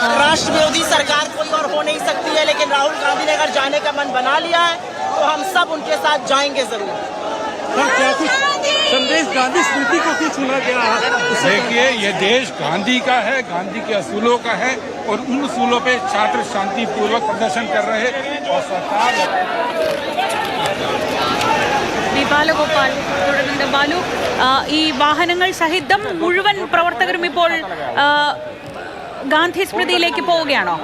राष्ट्र विरोधी सरकार कोई और हो नहीं सकती है, लेकिन राहुल गांधी ने अगर जाने का मन बना लिया है तो हम सब उनके साथ जाएंगे जरूर। क्या कुछ संदेश गांधी स्मृति को क्यों चुना गया है? देखिए, ये देश गांधी का है, गांधी के असूलों का है, और उन असूलों पे छात्र शांतिपूर्वक प्रदर्शन कर रहे हैं और सरकार ബാലഗോപാൽ തുടരുന്നുണ്ട്. ബാലു, ഈ വാഹനങ്ങൾ സഹിതം മുഴുവൻ പ്രവർത്തകരും ഇപ്പോൾ ഗാന്ധി സ്മൃതിയിലേക്ക് പോവുകയാണോ?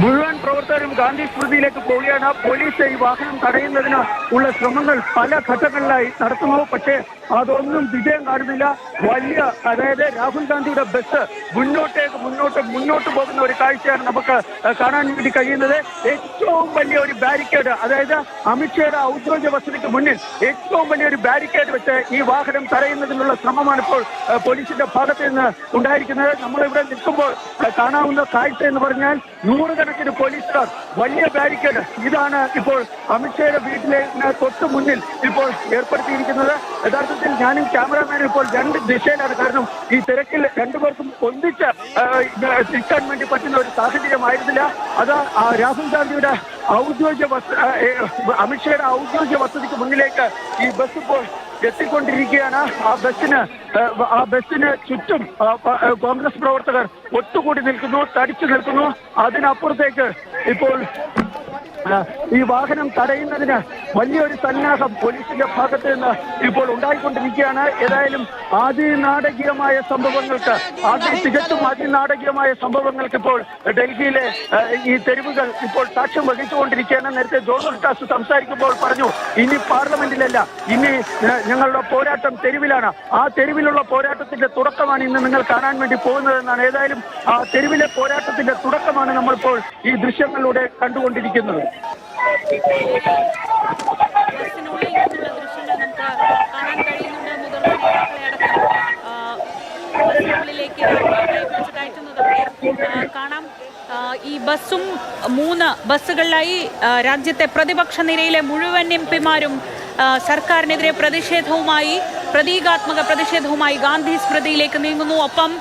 മുഴുവൻ പ്രവർത്തകരും ഗാന്ധി സ്മൃതിയിലേക്ക് പോവുകയാണ്. പോലീസ് ഈ വാഹനം തടയുന്നതിന് ഉള്ള ശ്രമങ്ങൾ പല ഘട്ടങ്ങളിലായി നടത്തുന്നു. പക്ഷേ അതൊന്നും വിജയം കാണുന്നില്ല. വലിയ, അതായത് രാഹുൽ ഗാന്ധിയുടെ ബസ് മുന്നോട്ട് പോകുന്ന ഒരു കാഴ്ചയാണ് നമുക്ക് കാണാൻ വേണ്ടി കഴിയുന്നത്. ഏറ്റവും വലിയ ഒരു ബാരിക്കേഡ്, അതായത് അമിത്ഷായുടെ ഔദ്യോഗിക വസതിക്ക് മുന്നിൽ ഏറ്റവും വലിയൊരു ബാരിക്കേഡ് വെച്ച് ഈ വാഹനം തടയുന്നതിനുള്ള ശ്രമമാണ് ഇപ്പോൾ പോലീസിന്റെ ഭാഗത്ത് നിന്ന് ഉണ്ടായിരിക്കുന്നത്. നമ്മളിവിടെ നിൽക്കുമ്പോൾ കാണാവുന്ന കാഴ്ച എന്ന് പറഞ്ഞാൽ നൂറുകണക്കിന് പോലീസുകാർ, വലിയ ബാരിക്കേഡ്. ഇതാണ് ഇപ്പോൾ അമിത്ഷായുടെ വീട്ടിലെ തൊട്ട് മുന്നിൽ ഇപ്പോൾ ഏർപ്പെടുത്തിയിരിക്കുന്നത്. യഥാർത്ഥത്തിൽ ഞാനും ക്യാമറാമാനും ഇപ്പോൾ രണ്ട് ദിശയിലാണ്. കാരണം ഈ തിരക്കിൽ രണ്ടുപേർക്കും ഒന്നിച്ച് നിൽക്കാൻ വേണ്ടി പറ്റുന്ന ഒരു സാഹചര്യമായിരുന്നില്ല. അത് രാഹുൽ ഗാന്ധിയുടെ അമിത്ഷായുടെ ഔദ്യോഗിക വസതിക്ക് മുന്നിലേക്ക് ഈ ബസ് ഇപ്പോൾ എത്തിക്കൊണ്ടിരിക്കുകയാണ്. ആ ബസ്സിന് ചുറ്റും കോൺഗ്രസ് പ്രവർത്തകർ ഒത്തുകൂടി നിൽക്കുന്നു, തടിച്ചു നിൽക്കുന്നു. അതിനപ്പുറത്തേക്ക് ഇപ്പോൾ ഈ വാഹനം തടയുന്നതിന് വലിയൊരു സന്നാഹം പോലീസിന്റെ ഭാഗത്ത് നിന്ന് ഇപ്പോൾ ഉണ്ടായിക്കൊണ്ടിരിക്കുകയാണ്. ഏതായാലും അതിനാടകീയമായ സംഭവങ്ങൾക്ക് ഇപ്പോൾ ഡൽഹിയിലെ ഈ തെരുവുകൾ ഇപ്പോൾ സാക്ഷ്യം വഹിച്ചുകൊണ്ടിരിക്കുകയാണ്. നേരത്തെ ജോൺ ടാസ് സംസാരിക്കുമ്പോൾ പറഞ്ഞു, ഇനി പാർലമെന്റിലല്ല, ഇനി ഞങ്ങളുടെ പോരാട്ടം തെരുവിലാണ്. ആ തെരുവിലുള്ള പോരാട്ടത്തിന്റെ തുടക്കമാണ് ഇന്ന് നിങ്ങൾ കാണാൻ വേണ്ടി പോകുന്നതെന്നാണ്. ഏതായാലും ആ തെരുവിലെ പോരാട്ടത്തിന്റെ തുടക്കമാണ് നമ്മളിപ്പോൾ ഈ ദൃശ്യങ്ങളിലൂടെ കണ്ടുകൊണ്ടിരിക്കുന്നത്. ബസ്സിനുള്ളിൽ നിന്നുള്ള ദൃശ്യങ്ങൾ നമുക്ക് കാണാൻ കഴിയുന്നുണ്ട്. മുതിർന്ന നേതാക്കളെ അടക്കം ബസ്സിനുള്ളിലേക്ക് കയറ്റുന്നതൊക്കെ കാണാം. ഈ ബസ്സും 3 ബസ്സുകളിലായി രാജ്യത്തെ പ്രതിപക്ഷ നിരയിലെ മുഴുവൻ എംപിമാരും സർക്കാരിനെതിരെ പ്രതീകാത്മക പ്രതിഷേധവുമായി ഗാന്ധി സ്മൃതിയിലേക്ക് നീങ്ങുന്നു. ഒപ്പം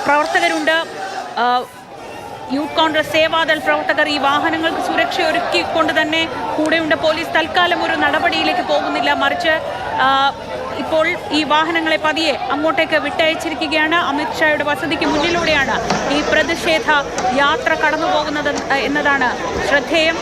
പ്രവർത്തകരുണ്ട്. യൂത്ത് കോൺഗ്രസ്, സേവാദൾ പ്രവർത്തകർ ഈ വാഹനങ്ങൾക്ക് സുരക്ഷ ഒരുക്കിക്കൊണ്ട് തന്നെ കൂടെയുണ്ട്. പോലീസ് തൽക്കാലം ഒരു നടപടിയിലേക്ക് പോകുന്നില്ല, മറിച്ച് ഇപ്പോൾ ഈ വാഹനങ്ങളെ പതിയെ അങ്ങോട്ടേക്ക് വിട്ടയച്ചിരിക്കുകയാണ്. അമിത്ഷായുടെ വസതിക്ക് മുന്നിലൂടെയാണ് ഈ പ്രതിഷേധ യാത്ര കടന്നു പോകുന്നത് എന്നതാണ് ശ്രദ്ധേയം.